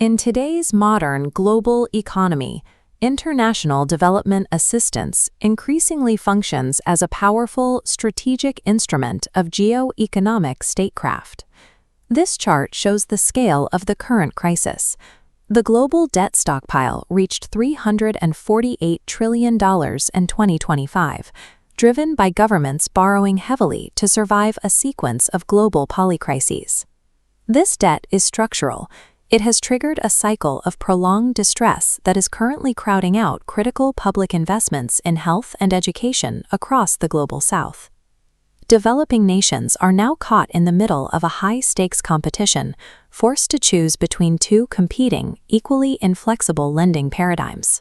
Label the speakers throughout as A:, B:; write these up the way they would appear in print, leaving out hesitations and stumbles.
A: In today's modern global economy, international development assistance increasingly functions as a powerful strategic instrument of geo-economic statecraft. This chart shows the scale of the current crisis. The global debt stockpile reached $348 trillion in 2025, driven by governments borrowing heavily to survive a sequence of global polycrises. This debt is structural. It has triggered a cycle of prolonged distress that is currently crowding out critical public investments in health and education across the Global South. Developing nations are now caught in the middle of a high-stakes competition, forced to choose between two competing, equally inflexible lending paradigms.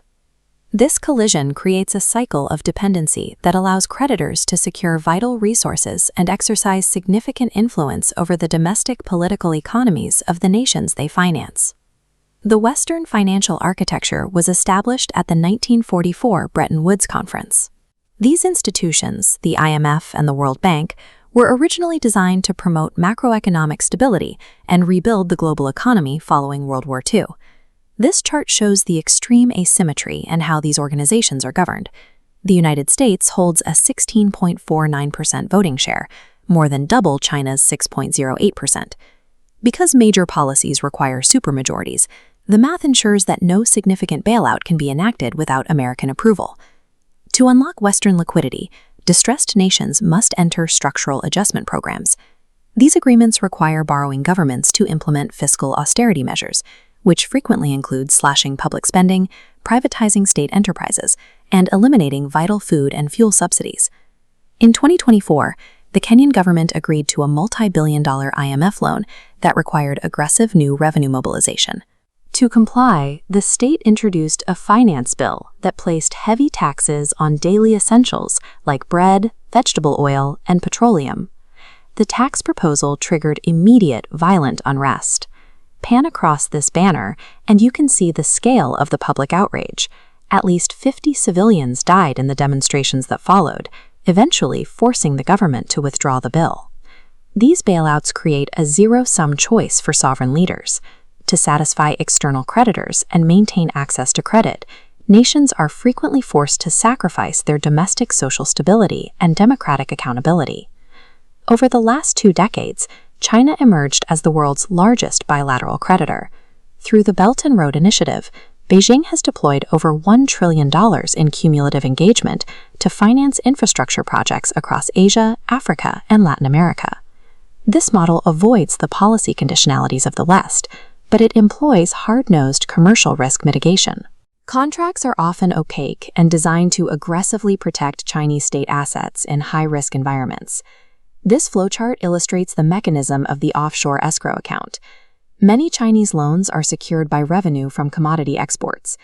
A: This collision creates a cycle of dependency that allows creditors to secure vital resources and exercise significant influence over the domestic political economies of the nations they finance. The Western financial architecture was established at the 1944 Bretton Woods Conference. These institutions, the IMF and the World Bank, were originally designed to promote macroeconomic stability and rebuild the global economy following World War II. This chart shows the extreme asymmetry in how these organizations are governed. The United States holds a 16.49% voting share, more than double China's 6.08%. Because major policies require supermajorities, the math ensures that no significant bailout can be enacted without American approval. To unlock Western liquidity, distressed nations must enter structural adjustment programs. These agreements require borrowing governments to implement fiscal austerity measures, which frequently include slashing public spending, privatizing state enterprises, and eliminating vital food and fuel subsidies. In 2024, the Kenyan government agreed to a multi-billion-dollar IMF loan that required aggressive new revenue mobilization. To comply, the state introduced a finance bill that placed heavy taxes on daily essentials like bread, vegetable oil, and petroleum. The tax proposal triggered immediate violent unrest. Pan across this banner, and you can see the scale of the public outrage. At least 50 civilians died in the demonstrations that followed, eventually forcing the government to withdraw the bill. These bailouts create a zero-sum choice for sovereign leaders. To satisfy external creditors and maintain access to credit, nations are frequently forced to sacrifice their domestic social stability and democratic accountability. Over the last 2 decades, China emerged as the world's largest bilateral creditor. Through the Belt and Road Initiative, Beijing has deployed over $1 trillion in cumulative engagement to finance infrastructure projects across Asia, Africa, and Latin America. This model avoids the policy conditionalities of the West, but it employs hard-nosed commercial risk mitigation. Contracts are often opaque and designed to aggressively protect Chinese state assets in high-risk environments. This flowchart illustrates the mechanism of the offshore escrow account. Many Chinese loans are secured by revenue from commodity exports.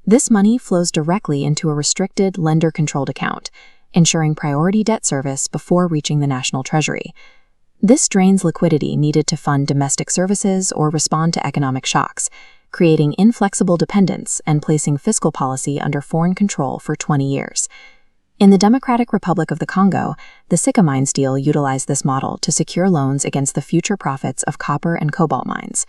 A: This money flows directly into a restricted, lender-controlled account, ensuring priority debt service before reaching the national treasury. This drains liquidity needed to fund domestic services or respond to economic shocks, creating inflexible dependence and placing fiscal policy under foreign control for 20 years. In the Democratic Republic of the Congo, the Sika Mines deal utilized this model to secure loans against the future profits of copper and cobalt mines.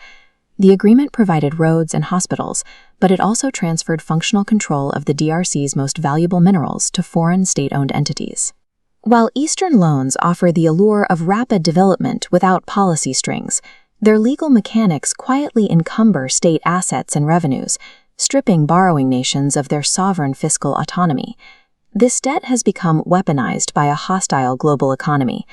A: The agreement provided roads and hospitals, but it also transferred functional control of the DRC's most valuable minerals to foreign state-owned entities. While Eastern loans offer the allure of rapid development without policy strings, their legal mechanics quietly encumber state assets and revenues, stripping borrowing nations of their sovereign fiscal autonomy. This debt has become weaponized by a hostile global economy.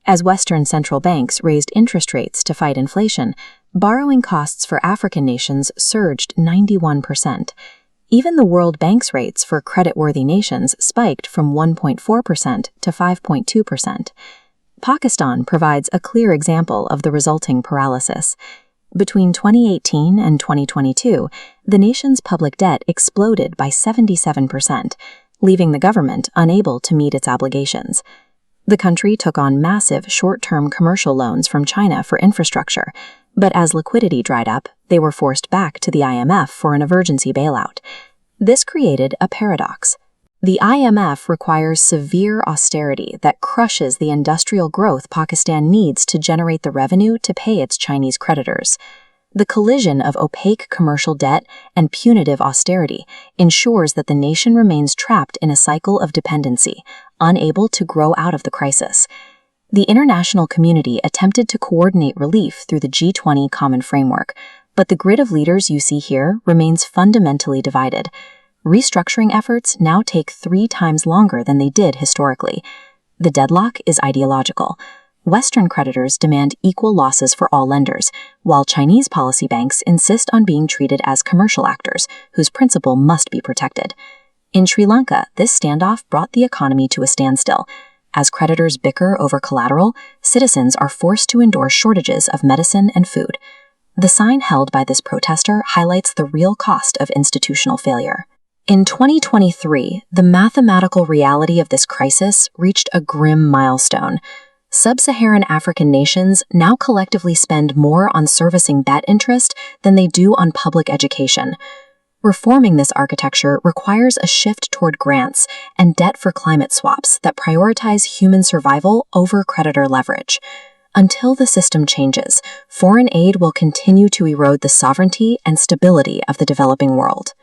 A: As Western central banks raised interest rates to fight inflation, borrowing costs for African nations surged 91%. Even the World Bank's rates for creditworthy nations spiked from 1.4% to 5.2%. Pakistan provides a clear example of the resulting paralysis. Between 2018 and 2022, the nation's public debt exploded by 77%, leaving the government unable to meet its obligations. The country took on massive short-term commercial loans from China for infrastructure, but as liquidity dried up, they were forced back to the IMF for an emergency bailout. This created a paradox. The IMF requires severe austerity that crushes the industrial growth Pakistan needs to generate the revenue to pay its Chinese creditors. The collision of opaque commercial debt and punitive austerity ensures that the nation remains trapped in a cycle of dependency, unable to grow out of the crisis. The international community attempted to coordinate relief through the G20 Common Framework, but the grid of leaders you see here remains fundamentally divided. Restructuring efforts now take 3 times longer than they did historically. The deadlock is ideological. Western creditors demand equal losses for all lenders, while Chinese policy banks insist on being treated as commercial actors, whose principle must be protected. In Sri Lanka, this standoff brought the economy to a standstill. As creditors bicker over collateral, citizens are forced to endure shortages of medicine and food. The sign held by this protester highlights the real cost of institutional failure. In 2023, the mathematical reality of this crisis reached a grim milestone. Sub-Saharan African nations now collectively spend more on servicing debt interest than they do on public education. Reforming this architecture requires a shift toward grants and debt for climate swaps that prioritize human survival over creditor leverage. Until the system changes, foreign aid will continue to erode the sovereignty and stability of the developing world.